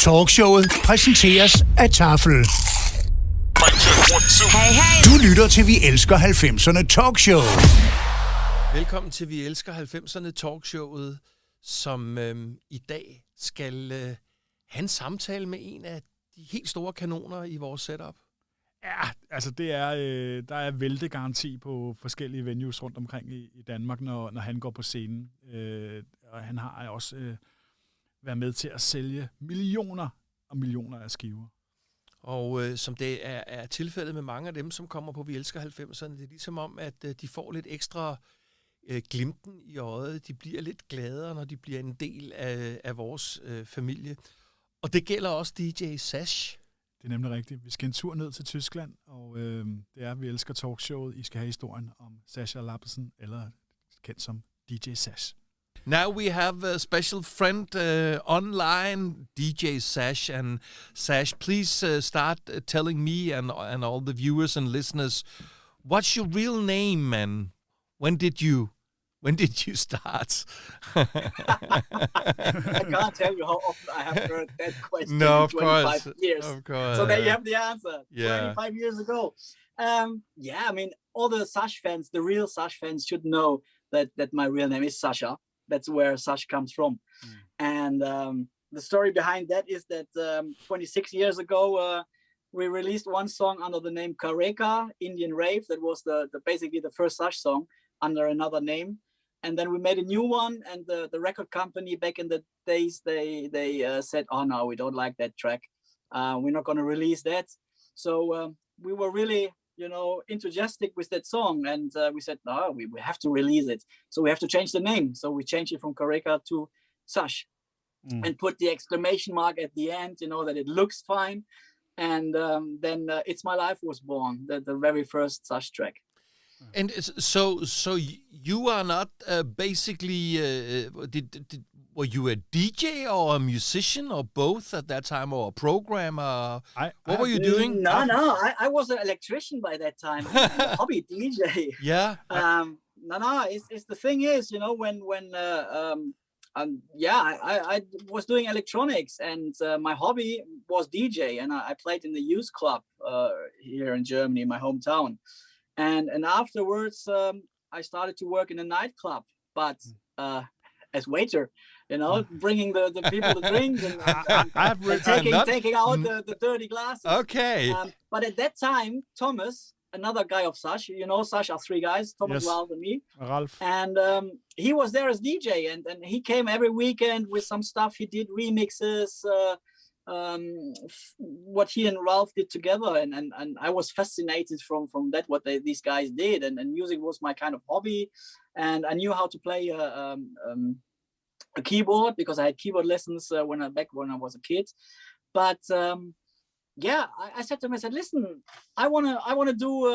Talkshowet præsenteres af Tafel. Du lytter til Vi Elsker 90'erne Talkshow. Velkommen til Vi Elsker 90'erne Talkshowet, som i dag skal have en samtale med en af de helt store kanoner i vores setup. Ja, altså det er, der er væltegaranti på forskellige venues rundt omkring i Danmark, når han går på scenen. Og han har også været med til at sælge millioner og millioner af skiver. Og som det er tilfældet med mange af dem, som kommer på Vi Elsker 90'erne, det er ligesom om, at de får lidt ekstra glimten i øjet. De bliver lidt gladere, når de bliver en del af vores familie. Og det gælder også DJ SASH. Det er nemlig rigtigt. Vi skal en tur ned til Tyskland, og det er Vi Elsker Talkshowet. I skal have historien om SASH Lappersen, eller kendt som DJ SASH. Now we have a special friend online, DJ SASH. And SASH, please start telling me and all the viewers and listeners, what's your real name and when did you start? I can't tell you how often I have heard that question No, in 25 years. Of course. So there you have the answer. Yeah. 25 years ago. I mean, all the SASH fans, the real SASH fans should know that my real name is Sasha. That's where SASH comes from. And the story behind that is that 26 years ago, we released one song under the name Kareka, Indian Rave. That was basically the first SASH song under another name. And then we made a new one, and the record company back in the days, they said, oh no, we don't like that track. We're not going to release that. So we were really, enthusiastic with that song, and we said, no, we have to release it. So we have to change the name. So we changed it from Kareka to SASH and put the exclamation mark at the end, that it looks fine. And then It's My Life was born, the very first SASH track. And so you are not basically, were you a DJ or a musician or both at that time, or a programmer? What were you doing? No, I was an electrician by that time. A hobby DJ. Yeah. It's the thing is, I was doing electronics, and my hobby was DJ, and I played in the youth club here in Germany, my hometown. And afterwards, I started to work in a nightclub, but as waiter, bringing the people the drinks and taking out the dirty glasses. Okay. But at that time, Thomas, another guy of SASH, SASH are three guys, Thomas, Yes. Ralph, and me. Ralph. And he was there as DJ, and he came every weekend with some stuff. He did remixes, what he and Ralph did together, and I was fascinated from that, what these guys did, and music was my kind of hobby, and I knew how to play a keyboard because I had keyboard lessons when I was a kid. But I said to him, I said, listen, I wanna do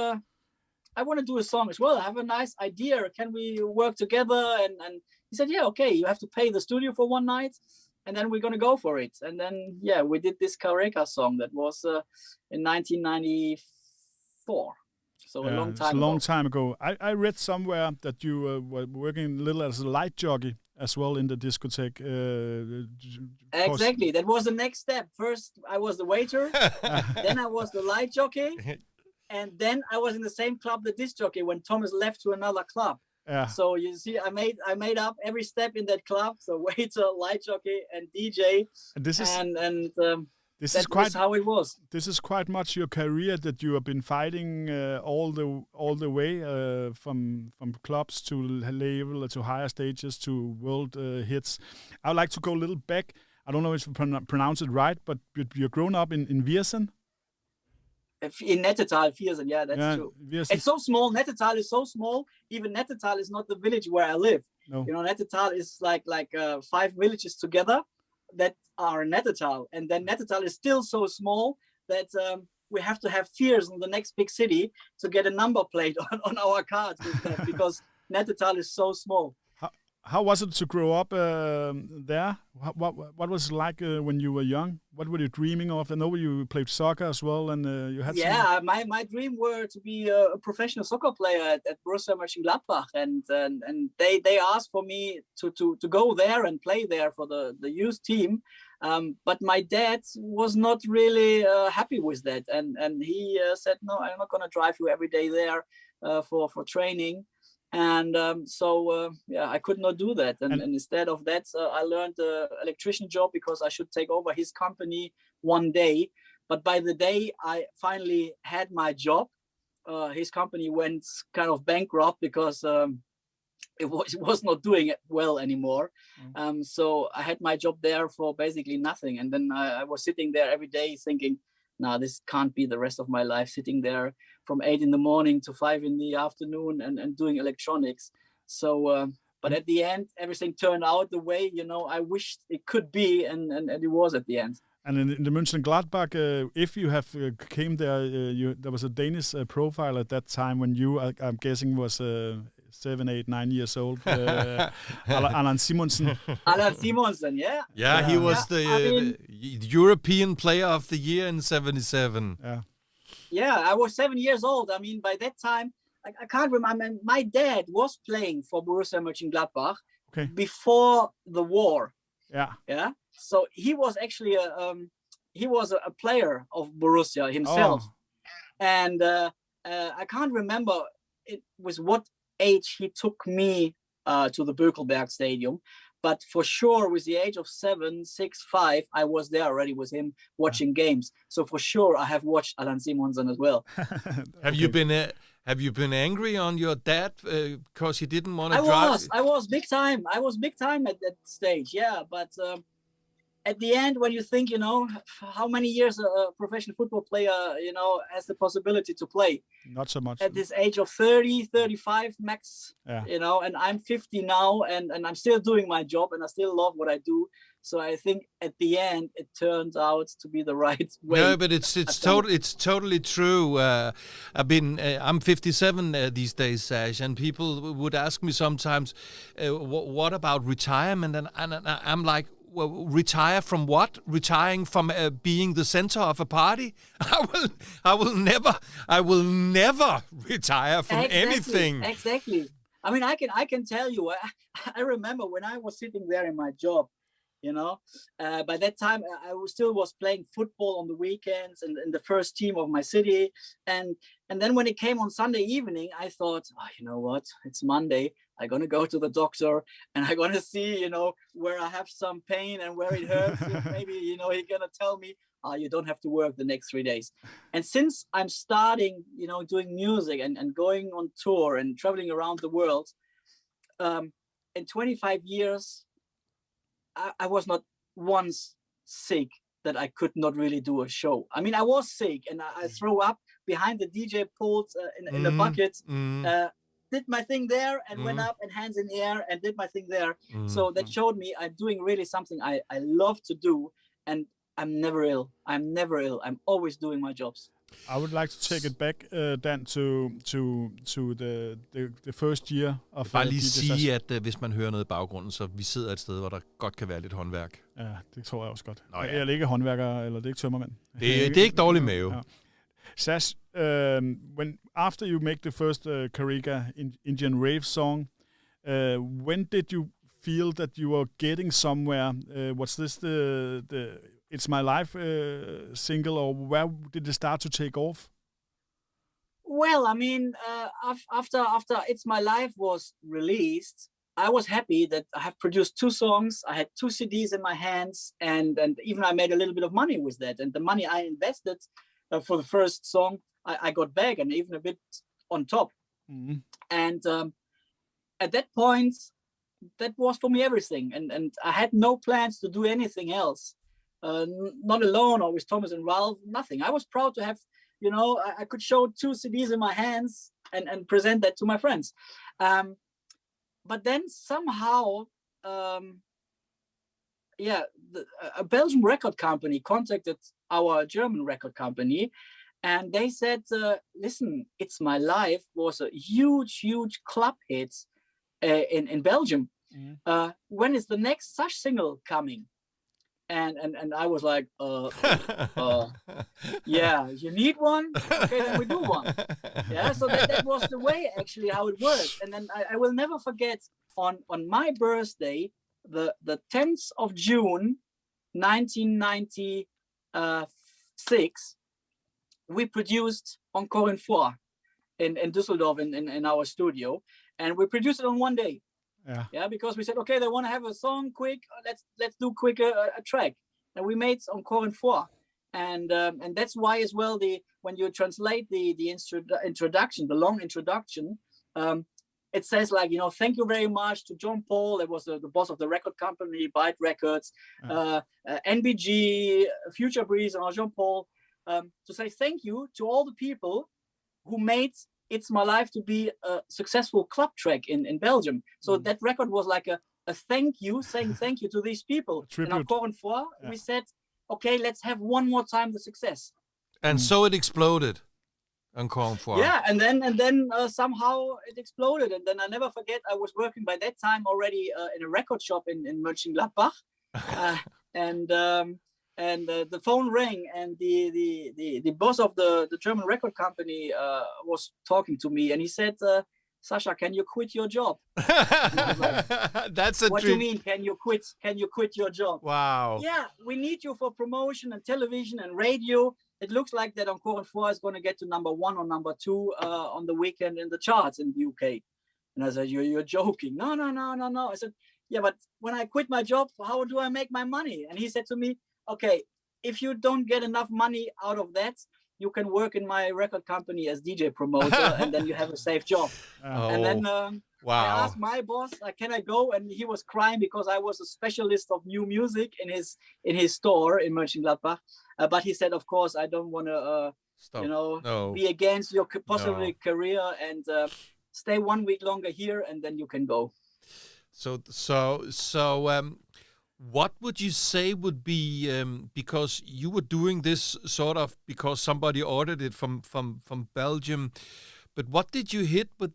a song as well. I have a nice idea. Can we work together? And he said, yeah, okay. You have to pay the studio for one night, and then we're gonna go for it. And then we did this Kareka song that was in 1994. So a long time. It's a long time ago. I read somewhere that you were working a little as a light jockey as well in the discotheque. Exactly. That was the next step. First, I was the waiter. Then I was the light jockey. And then I was in the same club, the disc jockey, when Thomas left to another club. Yeah. So you see, I made up every step in that club. So waiter, light jockey, and DJ. And this is how it was. This is quite much your career that you have been fighting all the way from clubs to label to higher stages to world hits. I would like to go a little back. I don't know if you pronounce it right, but you're grown up in Viersen. In Nettetal, Viersen, yeah, that's true. Viersen. It's so small. Nettetal is so small. Even Nettetal is not the village where I live. No. Nettetal is like 5 villages together that are Nettetal, and then Nettetal is still so small that we have to have fears in the next big city to get a number plate on our cards with that, because Nettetal is so small. How was it to grow up there? What was it like when you were young? What were you dreaming of? I know you played soccer as well, and you had. Yeah, my dream were to be a professional soccer player at Borussia Mönchengladbach, and they asked for me to go there and play there for the youth team. But my dad was not really happy with that, and he said, "No, I'm not going to drive you every day there for training." And I could not do that. And instead of that, I learned the electrician job because I should take over his company one day. But by the day I finally had my job, his company went kind of bankrupt because it was not doing it well anymore. So I had my job there for basically nothing. And then I was sitting there every day thinking, no, this can't be the rest of my life, sitting there from 8 in the morning to 5 in the afternoon and doing electronics. So, but at the end, everything turned out the way, I wished it could be, and it was at the end. And in the Mönchengladbach, if you have came there, there was a Danish profile at that time when you, I'm guessing, was 7, 8, 9 years old. Allan Simonsen. Allan Simonsen, yeah. Yeah, he was the European Player of the Year in '77. Yeah, I was 7 years old. I mean, by that time, I can't remember. My dad was playing for Borussia Mönchengladbach before the war. Yeah. So he was actually a player of Borussia himself, and I can't remember it was what age he took me to the Bökelberg Stadium, but for sure with the age of 7, 6, 5, I was there already with him watching games. So for sure I have watched Allan Simonsen as well. Have you been angry on your dad because he didn't want to drive? I was big time. I was big time at that stage. Yeah, but at the end, when you think, how many years a professional football player, has the possibility to play? Not so much. At this age of 30, 35 max, and I'm 50 now, and I'm still doing my job, and I still love what I do. So I think at the end, it turns out to be the right way. No, but it's totally true. I'm 57 these days, Sash, and people would ask me sometimes, what about retirement? And I'm like, well, retire from what? Retiring from being the center of a party? I will never retire from anything. Exactly. I mean, I can tell you. I remember when I was sitting there in my job. By that time I still was playing football on the weekends and in the first team of my city. And then when it came on Sunday evening, I thought, you know what? It's Monday. I'm going to go to the doctor and I'm going to see, where I have some pain and where it hurts. Maybe, he's going to tell me, you don't have to work the next 3 days. And since I'm starting, doing music and going on tour and traveling around the world, in 25 years, I was not once sick that I could not really do a show. I mean, I was sick and I threw up behind the DJ pult in the bucket, did my thing there and went up and hands in the air and did my thing there. So that showed me I'm doing really something I love to do, and I'm never ill. I'm always doing my jobs. I would like to take it back, Dan, to the first year of... Bare lige sige, at hvis man hører noget i baggrunden, så vi sidder et sted, hvor der godt kan være lidt håndværk. Ja, det tror jeg også godt. Jeg er ikke håndværker, eller det er ikke tømmermand. Det er ikke dårlig mave. Ja. Sash, after you make the first Cariga Indian Rave song, when did you feel that you were getting somewhere? Was this the It's My Life single, or where did it start to take off? Well, I mean, after It's My Life was released, I was happy that I have produced 2 songs. I had 2 CDs in my hands, and even I made a little bit of money with that. And the money I invested for the first song, I got back, and even a bit on top. Mm-hmm. And at that point, that was for me everything. And I had no plans to do anything else. Not alone or with Thomas and Ralph, nothing. I was proud to have, I could show 2 CDs in my hands and present that to my friends. But then somehow, a Belgian record company contacted our German record company, and they said, listen, It's My Life was a huge club hit in Belgium. Mm-hmm. When is the next SASH single coming? And I was like, yeah, you need one? Okay, then we do one. Yeah, so that was the way actually how it worked. And then I will never forget on my birthday, the 10th of June, 1996, we produced Encore une fois in Düsseldorf in our studio, and we produced it on one day. Yeah, because we said, okay, they want to have a song quick. Let's do quick a track, and we made Encore une fois, and that's why as well when you translate the introduction, the long introduction, it says like, thank you very much to John Paul. That was the boss of the record company, Byte Records, NBG, Future Breeze, and Jean Paul, to say thank you to all the people who made It's My Life to be a successful club track in Belgium. So that record was like a thank you, saying thank you to these people. And Encore une fois, we said, okay, let's have one more time the success. And so it exploded. Encore une fois. Yeah, and then somehow it exploded. And then I never forget, I was working by that time already in a record shop in Mönchengladbach. And the phone rang, and the boss of the German record company was talking to me, and he said, Sasha, can you quit your job? Like, that's a what dream. do you mean, can you quit your job? Wow. Yeah, we need you for promotion and television and radio. It looks like that Encore une fois is going to get to number 1 or number 2 on the weekend in the charts in the UK. And I said, you're joking. No. I said, yeah, but when I quit my job, how do I make my money? And he said to me, okay, if you don't get enough money out of that, you can work in my record company as DJ promoter, and then you have a safe job. And then I asked my boss, can I go? And he was crying because I was a specialist of new music in his store in Mönchengladbach. But he said, of course, I don't want to, be against your possible career, and stay 1 week longer here, and then you can go. So, what would you say would be, because you were doing this sort of because somebody ordered it from Belgium, but what did you hit with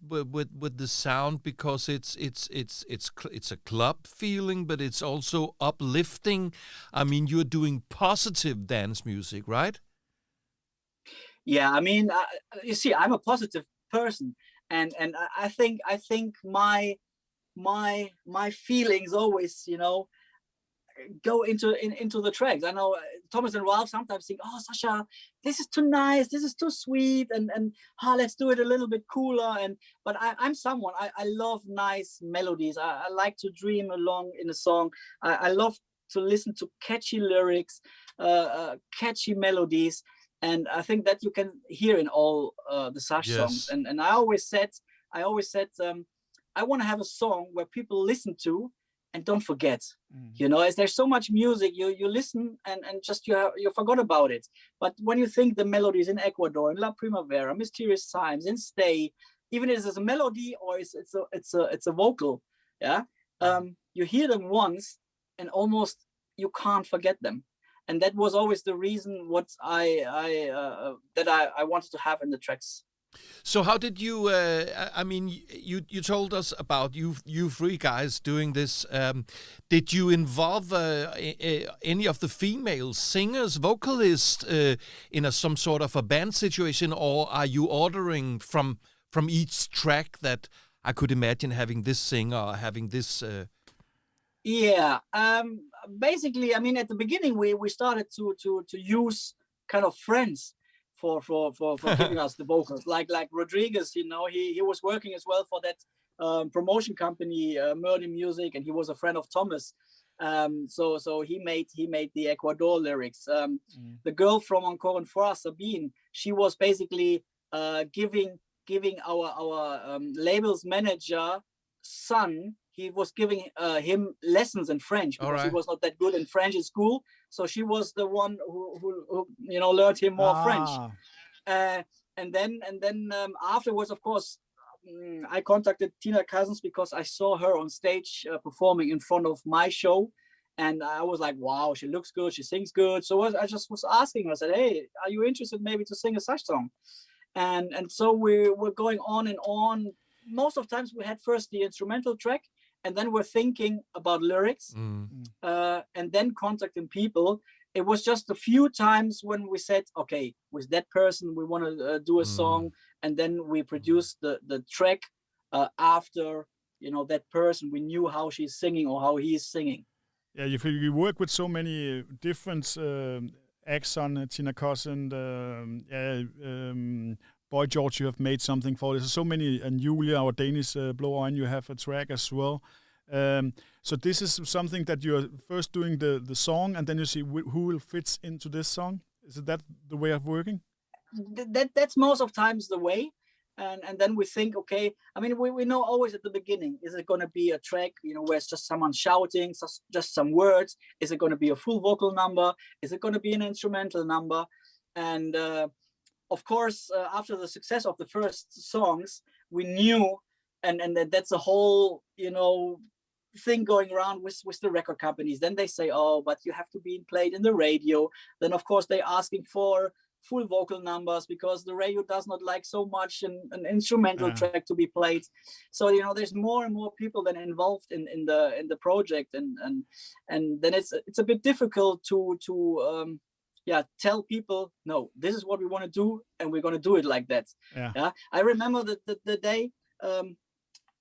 the sound? Because it's a club feeling, but it's also uplifting. I mean, you're doing positive dance music, right? Yeah, I mean, you see, I'm a positive person, and I think my feelings always, go into the tracks. I know Thomas and Ralph sometimes think, oh, Sasha, this is too nice, this is too sweet, and let's do it a little bit cooler. But I'm someone, I love nice melodies. I like to dream along in a song. I love to listen to catchy lyrics, catchy melodies, and I think that you can hear in all the SASH songs. And I always said I want to have a song where people listen to and don't forget. As there's so much music, you listen and just you forgot about it. But when you think the melodies in Ecuador, in La Primavera, Mysterious Times, in Stay, even if it's a melody or it's a vocal, you hear them once and almost you can't forget them. And that was always the reason what I wanted to have in the tracks. So how did you, I mean, you told us about you three guys doing this. Did you involve any of the female singers, vocalists in some sort of a band situation, or are you ordering from each track that I could imagine having this singer or having this? Yeah, basically, I mean, at the beginning, we started to use kind of friends for giving us the vocals, like Rodriguez. He was working as well for that promotion company, Murder Music, and he was a friend of Thomas. So he made the Ecuador lyrics. The girl from Encore une fois, Sabine, she was basically giving our label's manager son. He was giving him lessons in French because he was not that good in French in school. So she was the one who learned him more French. And then afterwards, of course, I contacted Tina Cousins because I saw her on stage performing in front of my show. And I was like, wow, she looks good, she sings good. So I just was asking her, I said, hey, are you interested maybe to sing a SASH song? And so we were going on and on. Most of the times we had first the instrumental track, and then we're thinking about lyrics, and then contacting people. It was just a few times when we said, okay, with that person, we want to do a song, and then we produced the track after, that person, we knew how she's singing or how he's singing. Yeah, you work with so many different Axon, Tina Cousin, Boy George. You have made something for. There's so many, and Julia, our Danish blow on. You have a track as well. So this is something that you're first doing the song, and then you see who will fit into this song. Is that the way of working? That's most of times the way. And then we think, okay, I mean, we know always at the beginning, is it going to be a track, where it's just someone shouting, just some words? Is it going to be a full vocal number? Is it going to be an instrumental number? And of course, after the success of the first songs, we knew, and that's a whole, thing going around with the record companies. Then they say, oh, but you have to be played in the radio. Then, of course, they're asking for full vocal numbers because the radio does not like so much an instrumental track to be played. So there's more and more people then involved in the project, and then it's a bit difficult to tell people, no, this is what we want to do, and we're going to do it like that. Yeah. I remember the day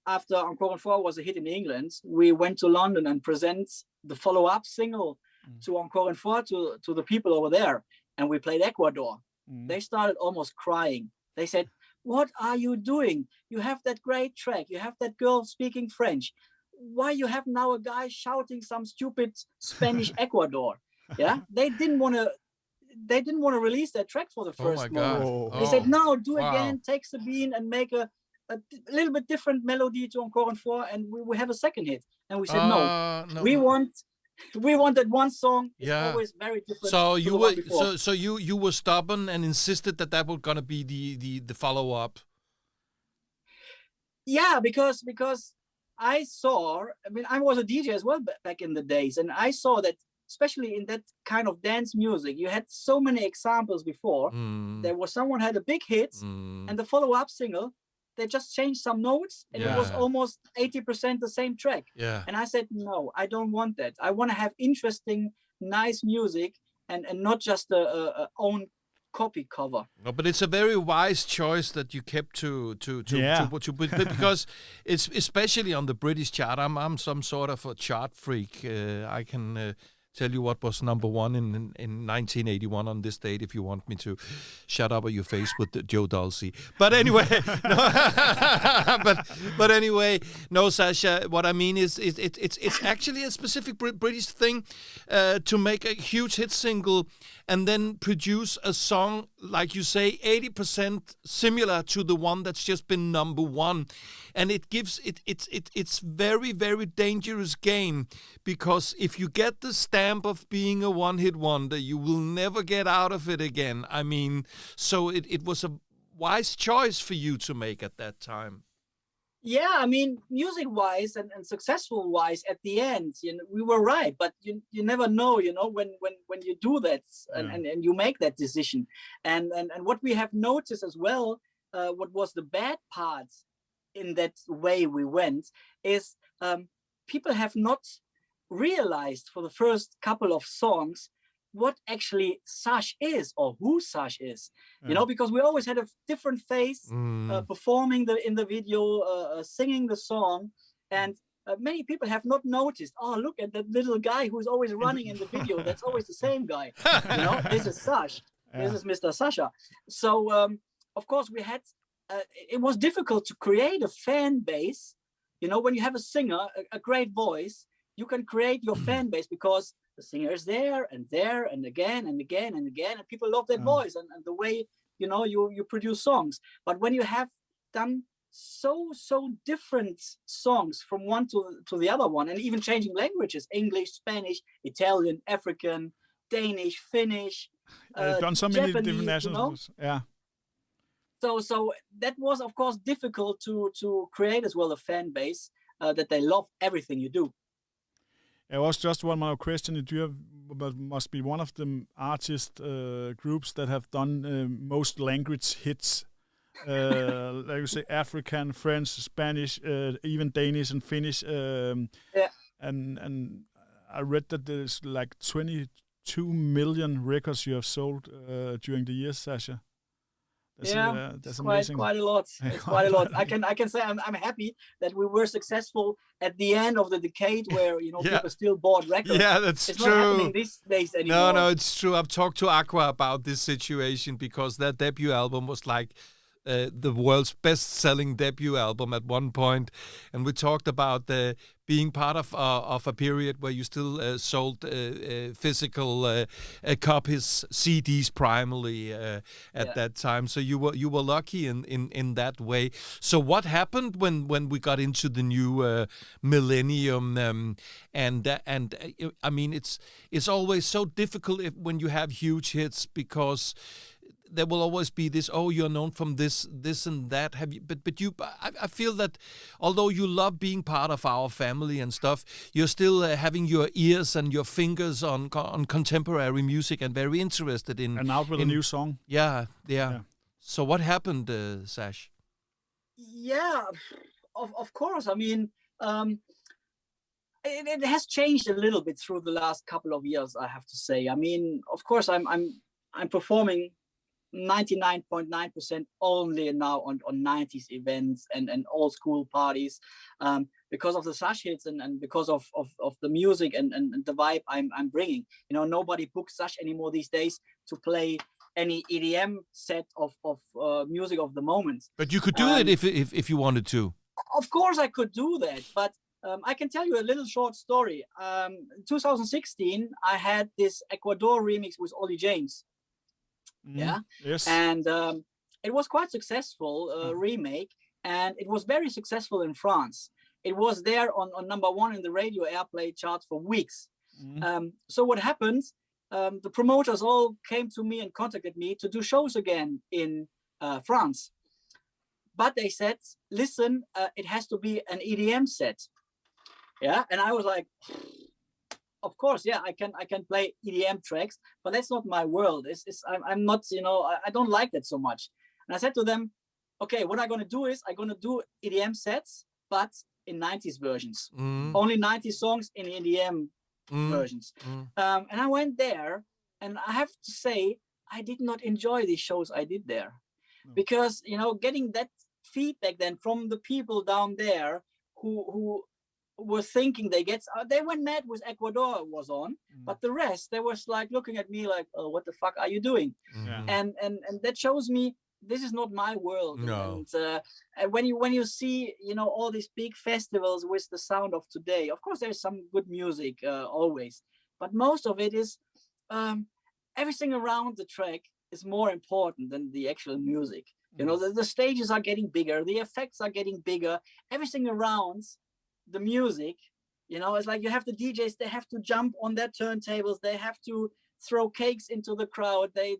after Encore une fois was a hit in England, we went to London and present the follow-up single to Encore une fois to the people over there. And we played Ecuador. They started almost crying. They said, what are you doing? You have that great track. You have that girl speaking French. Why you have now a guy shouting some stupid Spanish Ecuador? Yeah, they didn't want to release that track for the first moment. They said, no, do again, take Sabine and make a little bit different melody to Encore une fois, and we have a second hit. And we said, no. We wanted one song. It's always very different. So you were stubborn and insisted that was gonna be the follow up. Yeah, because I saw. I mean, I was a DJ as well back in the days, and I saw that, especially in that kind of dance music, you had so many examples before. There was someone had a big hit, and the follow up single, they just changed some notes, and it was almost 80% the same track. Yeah. And I said, no, I don't want that. I want to have interesting, nice music, and not just a own copy cover. No, but it's a very wise choice that you kept to because it's especially on the British chart. I'm some sort of a chart freak. I can tell you what was number one in 1981 on this date if you want me to. Shut up or your face with Joe Dulcie. But anyway, but anyway, no, Sasha. What I mean is, it's actually a specific British thing to make a huge hit single and then produce a song, like you say, 80% similar to the one that's just been number one. And it gives it's very, very dangerous game, because if you get the stamp of being a one-hit wonder, you will never get out of it again. I mean, so it was a wise choice for you to make at that time. Yeah, I mean, music-wise and successful-wise, at the end, we were right. But you never know, when you do that and you make that decision. And what we have noticed as well, what was the bad parts in that way we went, is people have not realized for the first couple of songs what actually SASH is, or who SASH is, because we always had a different face performing in the video, singing the song, and many people have not noticed, oh, look at that little guy who's always running in the video. That's always the same guy. This is SASH. This is Mr. Sasha. So, of course, we had, it was difficult to create a fan base. When you have a singer, a great voice, you can create your fan base because the singer is there and again and again and again, and people love that voice and the way you produce songs. But when you have done so different songs from one to the other one, and even changing languages, English, Spanish, Italian, African, Danish, Finnish, done so many different nationals. Yeah. So that was, of course, difficult to create as well a fan base that they love everything you do. It was just one more question. You must be one of the artist groups that have done most language hits, like you say, African, French, Spanish, even Danish and Finnish. And I read that there's like 22 million records you have sold during the years, Sasha. That's quite amazing. quite a lot. It's quite a lot. I can say I'm happy that we were successful at the end of the decade, where people still bought records. Yeah, that's it's true. Not happening these days anymore. No, it's true. I've talked to Aqua about this situation because their debut album was like the world's best-selling debut album at one point, and we talked about being part of a period where you still sold physical copies, CDs primarily at that time. So you were lucky in that way. So what happened when we got into the new millennium? I mean, it's always so difficult when you have huge hits, because there will always be this, you're known from this and that. I feel that although you love being part of our family and stuff, you're still having your ears and your fingers on contemporary music and very interested in. And out with a new song. Yeah. So what happened, Sash? Yeah, of course. I mean, it has changed a little bit through the last couple of years, I have to say. I mean, of course, I'm performing 99.9% only now on 90s events and old school parties, because of the SASH hits and because of the music and the vibe I'm bringing. Nobody books SASH anymore these days to play any EDM set of music of the moment. But you could do it if you wanted to. Of course I could do that, but I can tell you a little short story. 2016, I had this Ecuador remix with Ollie James. Yeah. Yes. And it was quite successful remake, and it was very successful in France. It was there on #1 in the radio airplay charts for weeks. So what happened? The promoters all came to me and contacted me to do shows again in France, but they said, "Listen, it has to be an EDM set." Yeah, and I was like, of course, yeah, I can play EDM tracks, but that's not my world. I'm not, I don't like that so much. And I said to them, okay, what I'm going to do is I'm going to do EDM sets, but in 90s versions. Only 90 songs in EDM versions. And I went there, and I have to say, I did not enjoy these shows I did there. Because, getting that feedback then from the people down there who were thinking they went mad with Ecuador was on, but the rest, they was like looking at me like, oh, what the fuck are you doing? And that shows me this is not my world. No. And when you see all these big festivals with the sound of today, of course there's some good music always, but most of it is everything around the track is more important than the actual music. The stages are getting bigger, the effects are getting bigger, everything around the music, it's like you have the DJs, they have to jump on their turntables, they have to throw cakes into the crowd, they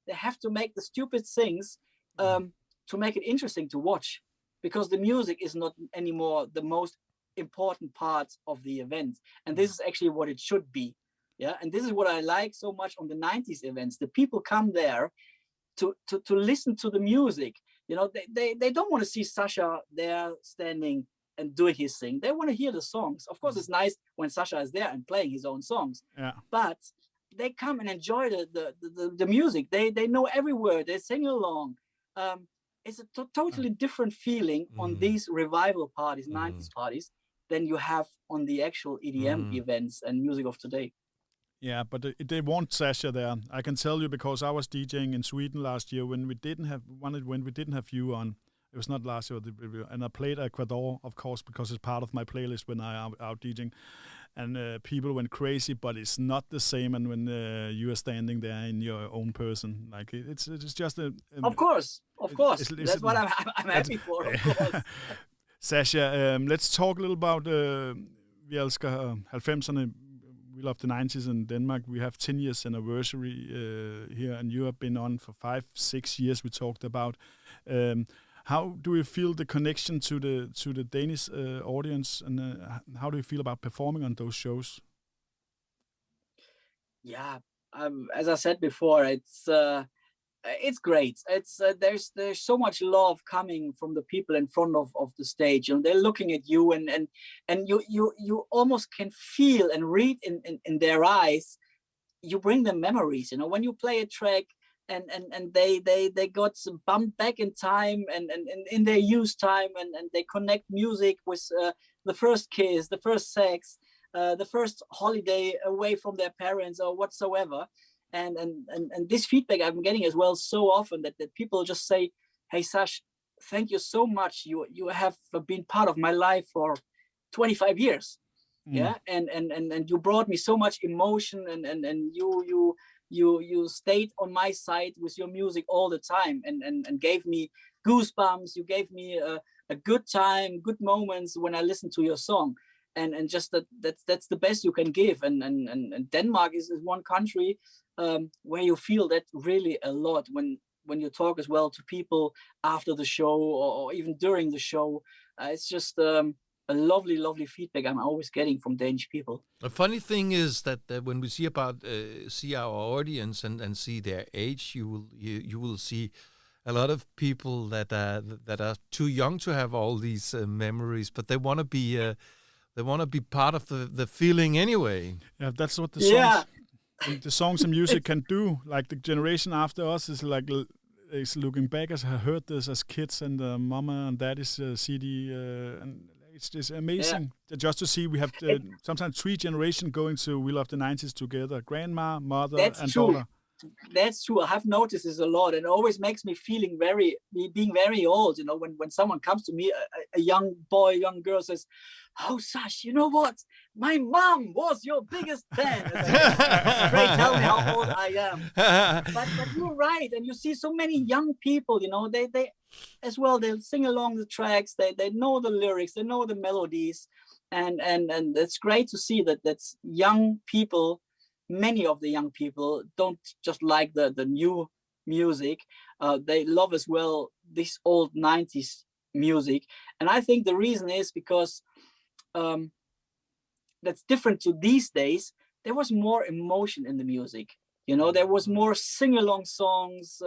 have to make the stupid things to make it interesting to watch, because the music is not anymore the most important part of the event, and this is actually what it should be. And this is what I like so much on the 90s events. The people come there to listen to the music. They don't want to see Sasha there standing and doing his thing. They want to hear the songs. Of course, it's nice when Sasha is there and playing his own songs. But they come and enjoy the music. They know every word. They sing along. It's a totally different feeling on these revival parties, 90s parties, than you have on the actual EDM events and music of today. Yeah, but they want Sasha there. I can tell you, because I was DJing in Sweden last year when we didn't have you on. It was not last year, and I played Ecuador, of course, because it's part of my playlist when I am out DJing, and people went crazy. But it's not the same, and when you are standing there in your own person, like it's just a. Of course, that's what I'm happy for. Of course. Sasha, let's talk a little about Vi Elsker 90'erne. We love the 90s in Denmark. We have 10 years anniversary here, and you have been on for 5-6 years. We talked about. How do you feel the connection to the Danish audience, and how do you feel about performing on those shows? Yeah, as I said before, it's great. It's there's so much love coming from the people in front of the stage, and they're looking at you, and you almost can feel and read in their eyes. You bring them memories. When you play a track, and they got some bumped back in time and in their youth time, and they connect music with the first kiss, the first sex, the first holiday away from their parents or whatsoever. And this feedback I'm getting as well so often that people just say, "Hey Sash, thank you so much. You have been part of my life for 25 years. Yeah, and you brought me so much emotion, and you stayed on my side with your music all the time, and gave me goosebumps. You gave me a good time, good moments when I listened to your song, and just that's the best you can give. And Denmark is one country where you feel that really a lot when you talk as well to people after the show or even during the show. It's just a lovely feedback I'm always getting from Danish people. The funny thing is that when we see our audience and see their age, you will see a lot of people that are too young to have all these memories, but they want to be part of the feeling anyway. Yeah, that's what the songs, the songs and music can do. Like the generation after us is looking back as I heard this as kids and mama and daddy's CD and. It's just amazing just to see we have sometimes 3 generations going to We Love the 90s together. Grandma, mother, and daughter. That's true. I have noticed this a lot, and it always makes me being very old. You know, when someone comes to me, a young boy, young girl says, "Oh, Sash, you know what? My mom was your biggest fan." Great, tell me how old I am. But you're right, and you see so many young people. You know, they as well. They'll sing along the tracks. They know the lyrics. They know the melodies, and it's great to see that that's young people. Many of the young people don't just like the new music. They love as well this old 90s music. And I think the reason is because that's different to these days. There was more emotion in the music. You know, there was more sing-along songs.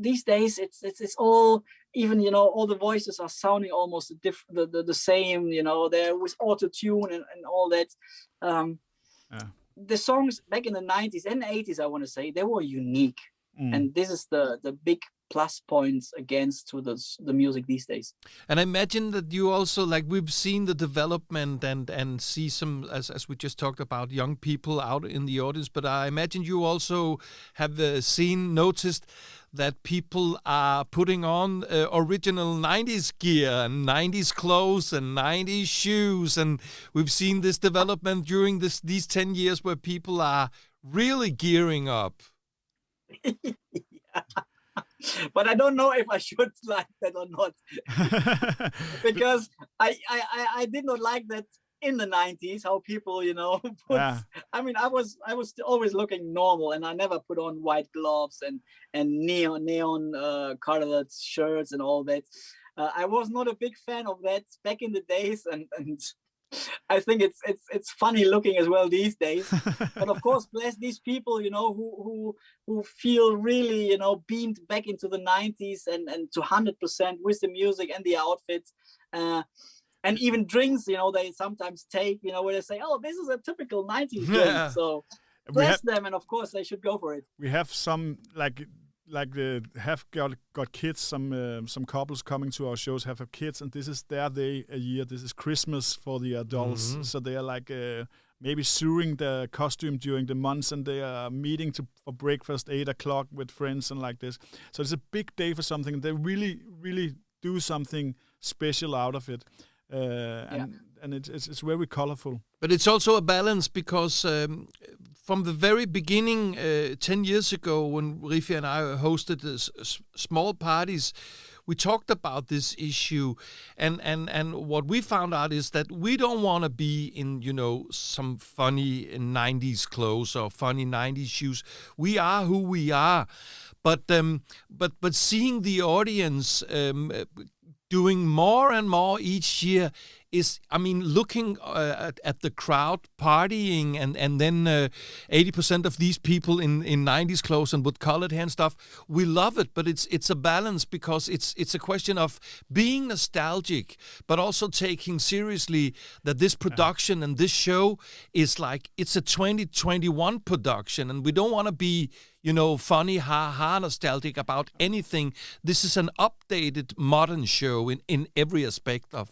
These days, it's all, even, you know, all the voices are sounding almost the same. You know, there was auto-tune and all that. The songs back in the 90s and 80s, I want to say, they were unique. And this is the big plus points against to the music these days. And I imagine that you also, like, we've seen the development and see some, as we just talked about, young people out in the audience, but I imagine you also have noticed that people are putting on original 90s gear and 90s clothes and 90s shoes. And we've seen this development during these 10 years where people are really gearing up. But I don't know if I should like that or not. Because I did not like that in the 90s, how people, you know, I mean, I was always looking normal, and I never put on white gloves and neon colored shirts and all that. I was not a big fan of that back in the days, and I think it's funny looking as well these days. But of course, bless these people, you know, who feel really, you know, beamed back into the 90s and to 100% with the music and the outfits. And even drinks, you know, they sometimes take, you know, where they say, "Oh, this is a typical 90s drink." So bless them, and of course they should go for it. We have some have got kids. Some couples coming to our shows have kids, and this is their day a year. This is Christmas for the adults, so they are like maybe sewing the costume during the months, and they are meeting for breakfast 8 o'clock with friends and like this. So it's a big day for something. They really do something special out of it. And it's very colorful. But it's also a balance, because from the very beginning, 10 years ago, when Rifi and I hosted small parties, we talked about this issue, and what we found out is that we don't want to be in, you know, some funny 90s clothes or funny 90s shoes. We are who we are, but seeing the audience doing more and more each year, is, I mean, looking at the crowd partying, and then 80% of these people in 90s clothes and with colored hair and stuff, we love it, but it's a balance, because it's a question of being nostalgic, but also taking seriously that this production and this show is like, it's a 2021 production, and we don't want to be, funny, ha-ha, nostalgic about anything. This is an updated, modern show in every aspect of.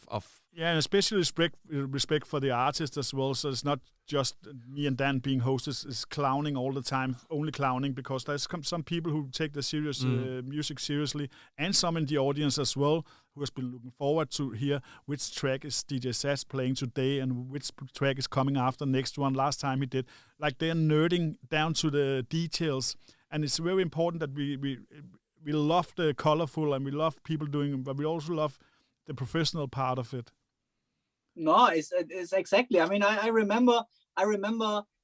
Yeah, and especially respect for the artist as well. So it's not just me and Dan being hosts, is clowning all the time, only clowning, because there's some people who take the serious music seriously, and some in the audience as well, who has been looking forward to hear which track is DJ SASH playing today and which track is coming after next one. Last time he did, like, they're nerding down to the details, and it's very important that we love the colorful, and we love people doing, but we also love the professional part of it. No, it's exactly. I mean, I remember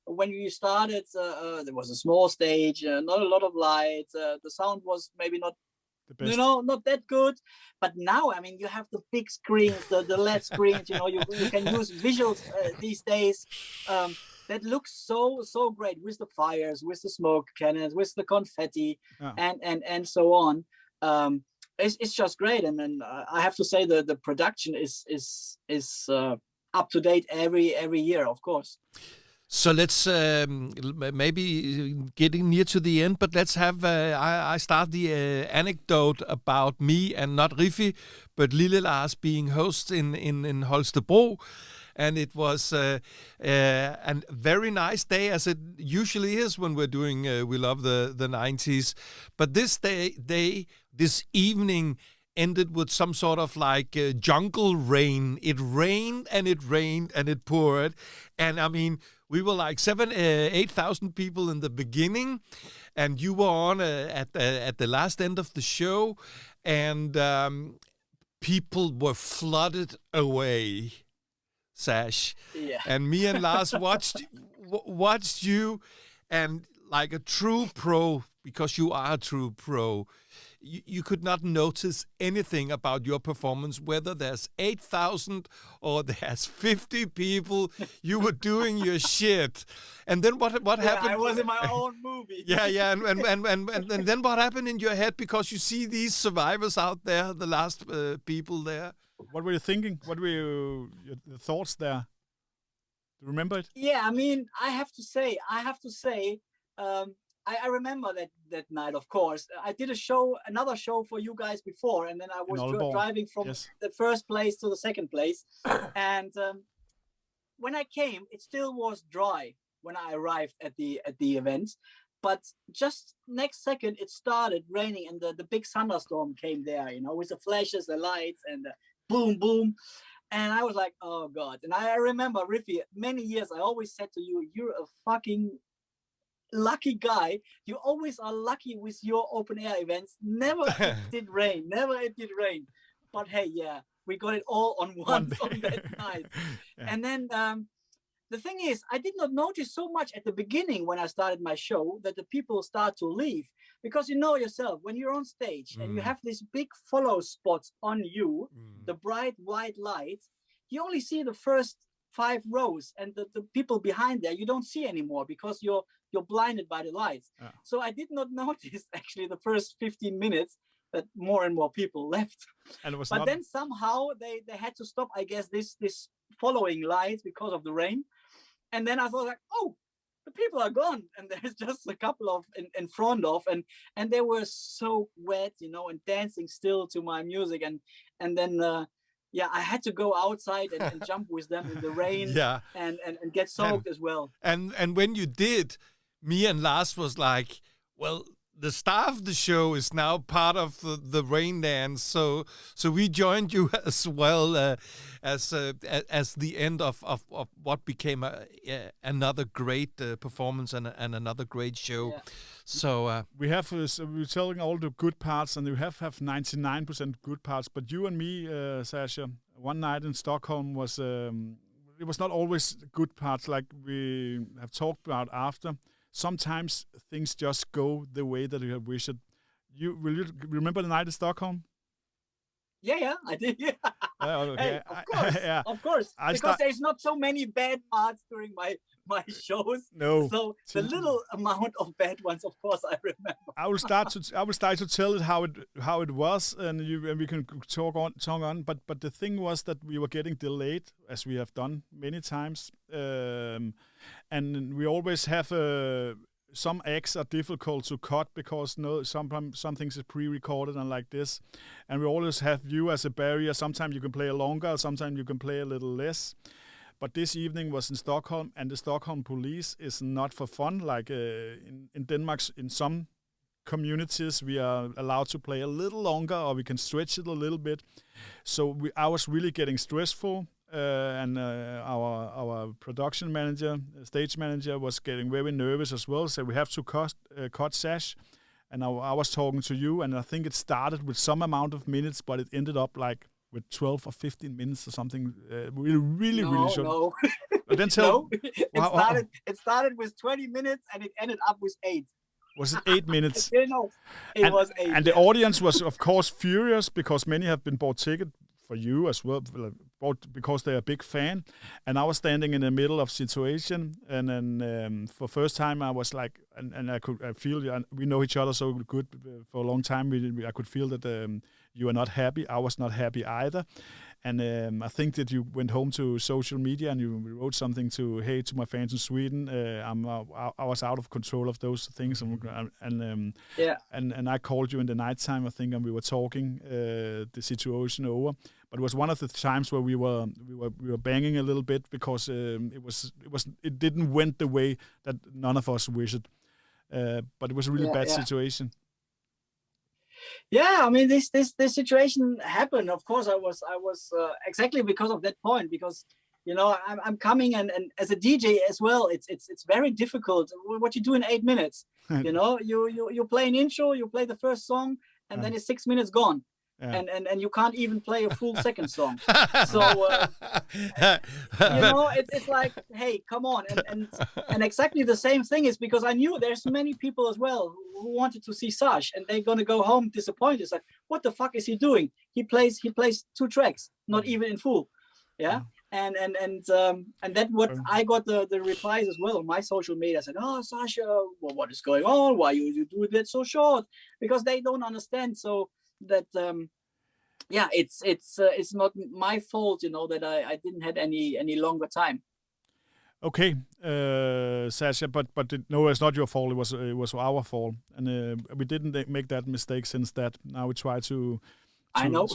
when we started. There was a small stage, not a lot of lights. The sound was maybe not, the best. Not that good. But now, I mean, you have the big screens, the LED screens. You can use visuals these days. That looks so great, with the fires, with the smoke cannons, with the confetti, and so on. It's just great, and then I have to say the production is up to date every year, of course. So let's maybe getting near to the end, but let's have I start the anecdote about me, and not Riffi, but Lille Lars being host in Holstebro. And it was a very nice day, as it usually is when we're doing We Love the 90s. But this this evening ended with some sort of like jungle rain. It rained and it rained and it poured. And I mean, we were like 8,000 people in the beginning, and you were on at the last end of the show, and people were flooded away. SASH. Yeah. And me and Lars watched you, and like a true pro, because you are a true pro, you could not notice anything about your performance, whether there's 8,000 or there's 50 people. You were doing your shit. And then what happened? I was in my own movie. Yeah, and then what happened in your head, because you see these survivors out there, the last people there? What were you thinking? What were your thoughts there? Do you remember it? Yeah, I mean, I have to say, I remember that night, of course. I did another show for you guys before, and then I was driving from the first place to the second place. And when I came, it still was dry when I arrived at the event. But just next second, it started raining, and the big thunderstorm came there, with the flashes, the lights, and the boom, boom. And I was like, oh, God. And I remember, Riffi, many years, I always said to you, you're a fucking lucky guy. You always are lucky with your open air events. Never it did rain. But hey, yeah, we got it all on once on that night. Yeah. And then the thing is, I did not notice so much at the beginning when I started my show that the people start to leave, because you know yourself, when you're on stage and you have these big follow spots on you, the bright white lights, you only see the first 5 rows, and the people behind there you don't see anymore, because you're blinded by the lights. Yeah. So I did not notice actually the first 15 minutes that more and more people left. And it was then somehow they had to stop, I guess, this following lights because of the rain. And then I thought, like, oh, the people are gone, and there's just a couple of in front of, and they were so wet, and dancing still to my music, and then I had to go outside and jump with them in the rain, and get soaked as well. And when you did, me and Lars was like, well, the star of the show is now part of the rain dance, so we joined you as well, as the end of what became another great performance and another great show. Yeah. So we're telling all the good parts, and we have 99% good parts. But you and me, Sasha, one night in Stockholm was it was not always good parts, like we have talked about after. Sometimes things just go the way that you have wished it. Will you remember the night in Stockholm? Yeah, I did. Yeah. Okay. Hey, of course, because there's not so many bad parts during my shows. No. So the little amount of bad ones, of course, I remember. I will start to tell it how it was, and we can talk on. But the thing was that we were getting delayed, as we have done many times, and we always have some acts are difficult to cut because some things is pre-recorded and like this, and we always have you as a barrier. Sometimes you can play longer, sometimes you can play a little less. But this evening was in Stockholm, and the Stockholm police is not for fun. Like in Denmark, in some communities, we are allowed to play a little longer, or we can stretch it a little bit. So I was really getting stressful, and our production manager, stage manager, was getting very nervous as well. So we have to cut SASH, and I was talking to you, and I think it started with some amount of minutes, but it ended up like with 12 or 15 minutes or something, really short. No. But then tell, it started with 20 minutes and it ended up with 8. Was it 8 minutes? No, it was 8. And the audience was, of course, furious because many have been bought ticket for you as well, because they're a big fan. And I was standing in the middle of situation, and then for first time I was like, and I feel, we know each other so good for a long time. I could feel that you are not happy. I was not happy either. And I think that you went home to social media and you wrote something to my fans in Sweden. I was out of control of those things, and I called you in the nighttime, I think, and we were talking the situation over. But it was one of the times where we were banging a little bit because it didn't went the way that none of us wished. But it was a really bad situation. Yeah, I mean, this situation happened. Of course, I was exactly because of that point, because I'm coming and as a DJ as well. It's very difficult what you do in 8 minutes. You play an intro, you play the first song, and then it's 6 minutes gone. Yeah. And you can't even play a full second song. So it's like, hey, come on. And exactly the same thing is because I knew there's many people as well who wanted to see SASH, and they're gonna go home disappointed. It's like, what the fuck is he doing? He plays 2 tracks, not even in full. Yeah. And that what I got the replies as well on my social media. I said, oh, Sasha, well, what is going on? Why you do that so short? Because they don't understand. So that it's not my fault, that I didn't have any longer time. Okay, Sasha, but no, it's not your fault. It was our fault, and we didn't make that mistake since that. Now we try to I know.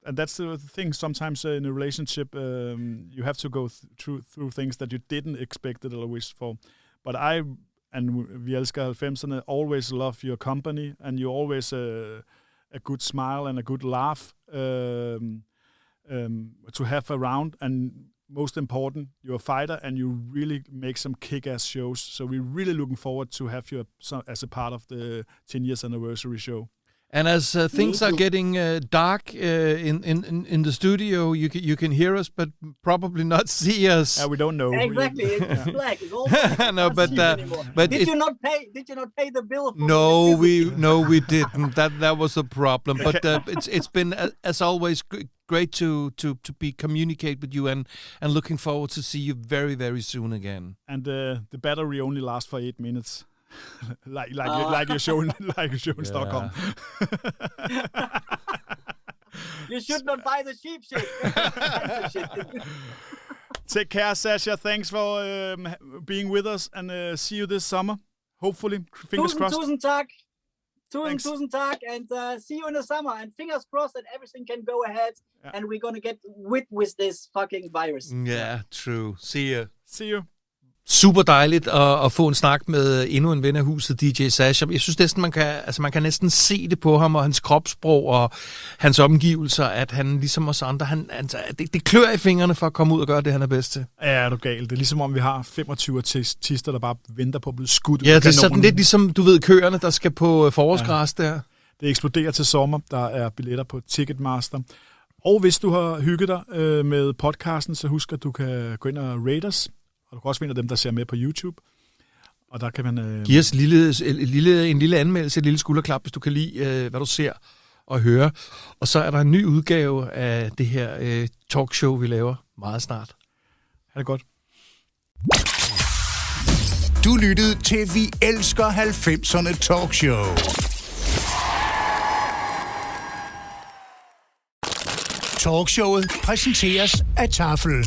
And that's the thing. Sometimes in a relationship, you have to go through things that you didn't expect it or wish for. But I and Vi Elsker 90'erne always love your company, and you always a good smile and a good laugh to have around, and most important, you're a fighter and you really make some kick-ass shows. So we're really looking forward to have you as a part of the 10 years anniversary show. And as things are getting dark in the studio, you can hear us, but probably not see us. We don't know. Exactly, it's black. It's all black. No, but did you not pay the bill? No, we didn't. That was the problem. But it's been as always great to communicate with you, and looking forward to see you very, very soon again. And the battery only lasts for 8 minutes. like you show in Stockholm. You should not buy the cheap shit. Take care, Sasha. Thanks for being with us, and see you this summer. Hopefully, fingers crossed. Tusind tak, and see you in the summer. And fingers crossed that everything can go ahead, and we're gonna get with this fucking virus. Yeah, true. See you. Super dejligt at få en snak med endnu en ven af huset, DJ SASH. Jeg synes næsten, man kan næsten se det på ham og hans kropssprog og hans omgivelser, at han ligesom os andre, det klør i fingrene for at komme ud og gøre det, han er bedst til. Ja, er du galt. Det er ligesom om vi har 25 artister, der bare venter på at blive skudt. Ja, det er sådan lidt ligesom, du ved, køerne, der skal på forårsgræs der. Det eksploderer til sommer. Der er billetter på Ticketmaster. Og hvis du har hygget dig med podcasten, så husk, at du kan gå ind og rate os. Og du kan også finde dem, der ser med på YouTube. Og der kan man... Giv os en lille anmeldelse, et lille skulderklap, hvis du kan lide, hvad du ser. at høre. Og så er der en ny udgave af det her talkshow, vi laver meget snart. Ha' det godt. Du lyttede til Vi Elsker 90'erne Talkshow. Talkshowet præsenteres af Tafel.